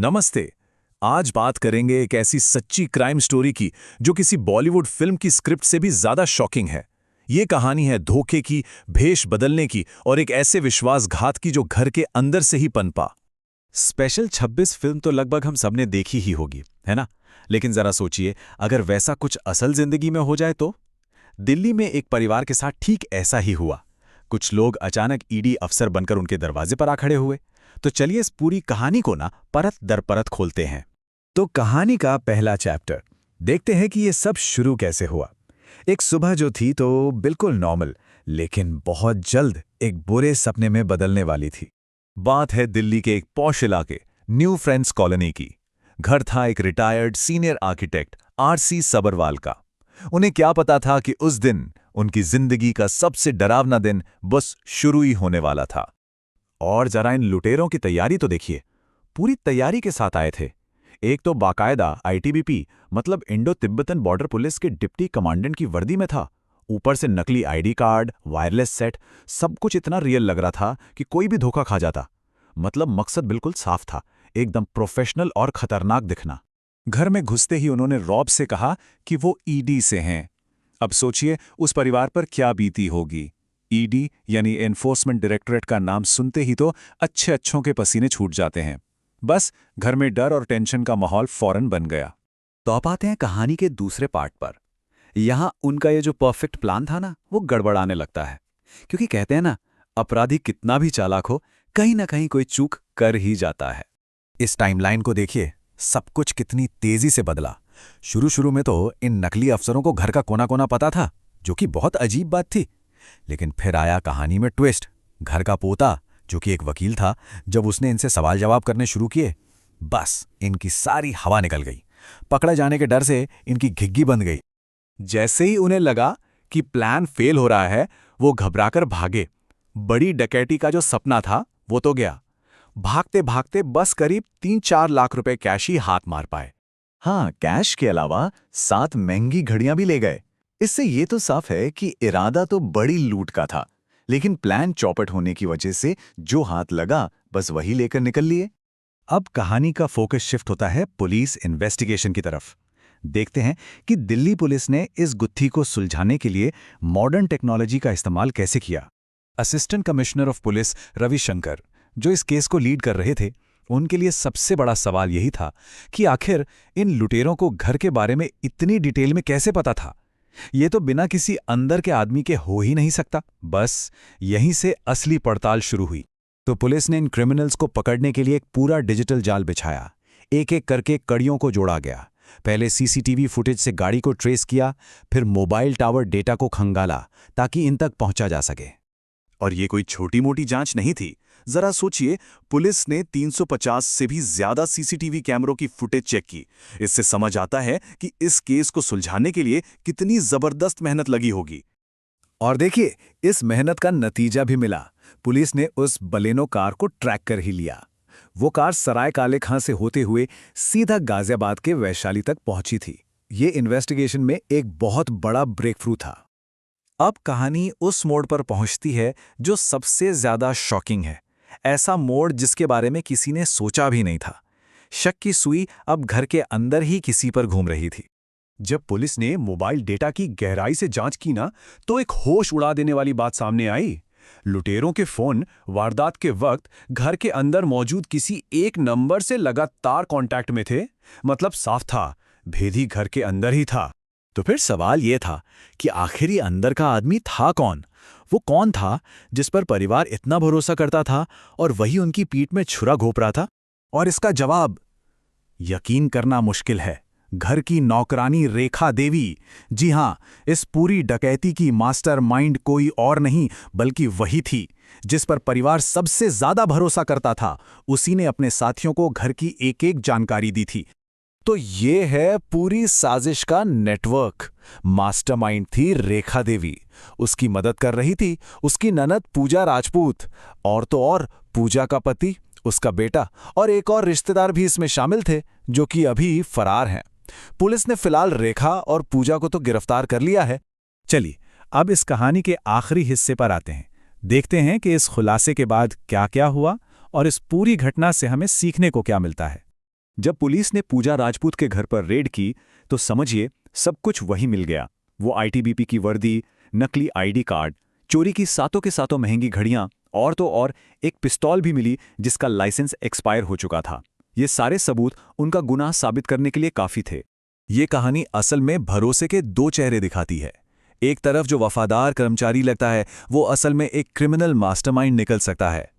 नमस्ते। आज बात करेंगे एक ऐसी सच्ची क्राइम स्टोरी की जो किसी बॉलीवुड फिल्म की स्क्रिप्ट से भी ज्यादा शॉकिंग है। ये कहानी है धोखे की, भेष बदलने की और एक ऐसे विश्वासघात की जो घर के अंदर से ही पनपा। स्पेशल 26 फिल्म तो लगभग हम सबने देखी ही होगी, है ना? लेकिन जरा सोचिए, अगर वैसा कुछ असल जिंदगी में हो जाए तो? दिल्ली में एक परिवार के साथ ठीक ऐसा ही हुआ। कुछ लोग अचानक ईडी अफसर बनकर उनके दरवाजे पर आ खड़े हुए। तो चलिए इस पूरी कहानी को ना परत दर परत खोलते हैं। तो कहानी का पहला चैप्टर देखते हैं कि ये सब शुरू कैसे हुआ। एक सुबह जो थी तो बिल्कुल नॉर्मल, लेकिन बहुत जल्द एक बुरे सपने में बदलने वाली थी। बात है दिल्ली के एक पॉश इलाके न्यू फ्रेंड्स कॉलोनी की। घर था एक retired senior architect RC Sabharwal का। उन्हें क्या पता था कि उस दिन उनकी जिंदगी का सबसे डरावना दिन बस शुरू ही होने वाला था। और जरा इन लुटेरों की तैयारी तो देखिए, पूरी तैयारी के साथ आए थे। एक तो बाकायदा आईटीबीपी मतलब इंडो तिब्बतन बॉर्डर पुलिस के डिप्टी कमांडेंट की वर्दी में था। ऊपर से नकली आईडी कार्ड, वायरलेस सेट, सब कुछ इतना रियल लग रहा था कि कोई भी धोखा खा जाता। मतलब मकसद बिल्कुल साफ था, एकदम प्रोफेशनल और खतरनाक दिखना। घर में घुसते ही उन्होंने रौब से कहा कि वो ईडी से हैं। अब सोचिए उस परिवार पर क्या बीती होगी। ईडी यानी एनफोर्समेंट डायरेक्टरेट का नाम सुनते ही तो अच्छों के पसीने छूट जाते हैं। बस घर में डर और टेंशन का माहौल फौरन बन गया। तो अब आते हैं कहानी के दूसरे पार्ट पर। यहां उनका ये जो परफेक्ट प्लान था ना, वो गड़बड़ाने लगता है। क्योंकि कहते हैं ना, अपराधी कितना भी चालाक हो, कहीं ना कहीं कोई चूक कर ही जाता है। इस टाइमलाइन को देखिए, सब कुछ कितनी तेजी से बदला। शुरू में तो इन नकली अफसरों को घर का कोना कोना पता था, जो कि बहुत अजीब बात थी। लेकिन फिर आया कहानी में ट्विस्ट। घर का पोता, जो कि एक वकील था, जब उसने इनसे सवाल जवाब करने शुरू किए, बस इनकी सारी हवा निकल गई। पकड़े जाने के डर से इनकी घिग्गी बंद गई। जैसे ही उन्हें लगा कि प्लान फेल हो रहा है, वो घबराकर भागे। बड़ी डकैती का जो सपना था वो तो गया। भागते भागते बस करीब 3-4 लाख रुपए कैश ही हाथ मार पाए। हाँ, कैश के अलावा 7 महंगी घड़ियां भी ले गए। इससे ये तो साफ है कि इरादा तो बड़ी लूट का था, लेकिन प्लान चौपट होने की वजह से जो हाथ लगा बस वही लेकर निकल लिए। अब कहानी का फोकस शिफ्ट होता है पुलिस इन्वेस्टिगेशन की तरफ। देखते हैं कि दिल्ली पुलिस ने इस गुत्थी को सुलझाने के लिए मॉडर्न टेक्नोलॉजी का इस्तेमाल कैसे किया। Assistant commissioner of police Ravishankar, जो इस केस को लीड कर रहे थे, उनके लिए सबसे बड़ा सवाल यही था कि आखिर इन लुटेरों को घर के बारे में इतनी डिटेल में कैसे पता था। ये तो बिना किसी अंदर के आदमी के हो ही नहीं सकता। बस यहीं से असली पड़ताल शुरू हुई। तो पुलिस ने इन क्रिमिनल्स को पकड़ने के लिए एक पूरा डिजिटल जाल बिछाया। एक एक करके कड़ियों को जोड़ा गया। पहले सीसीटीवी फुटेज से गाड़ी को ट्रेस किया, फिर मोबाइल टावर डेटा को खंगाला ताकि इन तक पहुंचा जा सके। और ये कोई छोटी मोटी जांच नहीं थी। जरा सोचिए, पुलिस ने 350 से भी ज्यादा सीसीटीवी कैमरों की फुटेज चेक की। इससे समझ आता है कि इस केस को सुलझाने के लिए कितनी जबरदस्त मेहनत लगी होगी। और देखिए, इस मेहनत का नतीजा भी मिला। पुलिस ने उस बलेनो कार को ट्रैक कर ही लिया। वो कार सराय काले खां से होते हुए सीधा गाजियाबाद के वैशाली तक पहुंची थी। ये इन्वेस्टिगेशन में एक बहुत बड़ा ब्रेक थ्रू था। अब कहानी उस मोड़ पर पहुंचती है जो सबसे ज्यादा शॉकिंग है। ऐसा मोड़ जिसके बारे में किसी ने सोचा भी नहीं था। शक की सुई अब घर के अंदर ही किसी पर घूम रही थी। जब पुलिस ने मोबाइल डेटा की गहराई से जांच की ना, तो एक होश उड़ा देने वाली बात सामने आई। लुटेरों के फोन वारदात के वक्त घर के अंदर मौजूद किसी एक नंबर से लगातार कांटेक्ट में थे। मतलब साफ था, भेदी घर के अंदर ही था। तो फिर सवाल ये था कि आखिर ये अंदर का आदमी था कौन? वो कौन था जिस पर परिवार इतना भरोसा करता था और वही उनकी पीठ में छुरा घोंप रहा था? और इसका जवाब यकीन करना मुश्किल है। घर की नौकरानी रेखा देवी। जी हां, इस पूरी डकैती की मास्टरमाइंड कोई और नहीं बल्कि वही थी जिस पर परिवार सबसे ज्यादा भरोसा करता था। उसी ने अपने साथियों को घर की एक एक जानकारी दी थी। तो ये है पूरी साजिश का नेटवर्क। मास्टरमाइंड थी रेखा देवी। उसकी मदद कर रही थी उसकी ननद पूजा राजपूत, और तो और पूजा का पति, उसका बेटा और एक और रिश्तेदार भी इसमें शामिल थे, जो कि अभी फरार हैं। पुलिस ने फिलहाल रेखा और पूजा को तो गिरफ्तार कर लिया है। चलिए अब इस कहानी के आखिरी हिस्से पर आते हैं। देखते हैं कि इस खुलासे के बाद क्या क्या हुआ और इस पूरी घटना से हमें सीखने को क्या मिलता है। जब पुलिस ने पूजा राजपूत के घर पर रेड की तो समझिए सब कुछ वही मिल गया। वो आईटीबीपी की वर्दी, नकली आईडी कार्ड, चोरी की सातों के सातों महंगी घड़ियां और तो और एक पिस्तौल भी मिली जिसका लाइसेंस एक्सपायर हो चुका था। ये सारे सबूत उनका गुनाह साबित करने के लिए काफी थे। ये कहानी असल में भरोसे के दो चेहरे दिखाती है। एक तरफ जो वफादार कर्मचारी लगता है वो असल में एक क्रिमिनल मास्टरमाइंड निकल सकता है।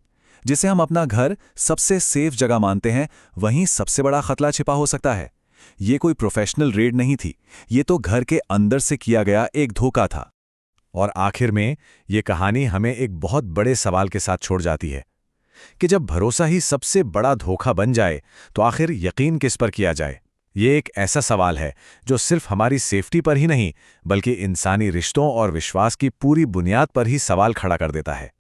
जिसे हम अपना घर सबसे सेफ जगह मानते हैं, वहीं सबसे बड़ा खतरा छिपा हो सकता है। ये कोई प्रोफेशनल रेड नहीं थी, ये तो घर के अंदर से किया गया एक धोखा था। और आखिर में ये कहानी हमें एक बहुत बड़े सवाल के साथ छोड़ जाती है कि जब भरोसा ही सबसे बड़ा धोखा बन जाए तो आखिर यकीन किस पर किया जाए। ये एक ऐसा सवाल है जो सिर्फ हमारी सेफ्टी पर ही नहीं बल्कि इंसानी रिश्तों और विश्वास की पूरी बुनियाद पर ही सवाल खड़ा कर देता है।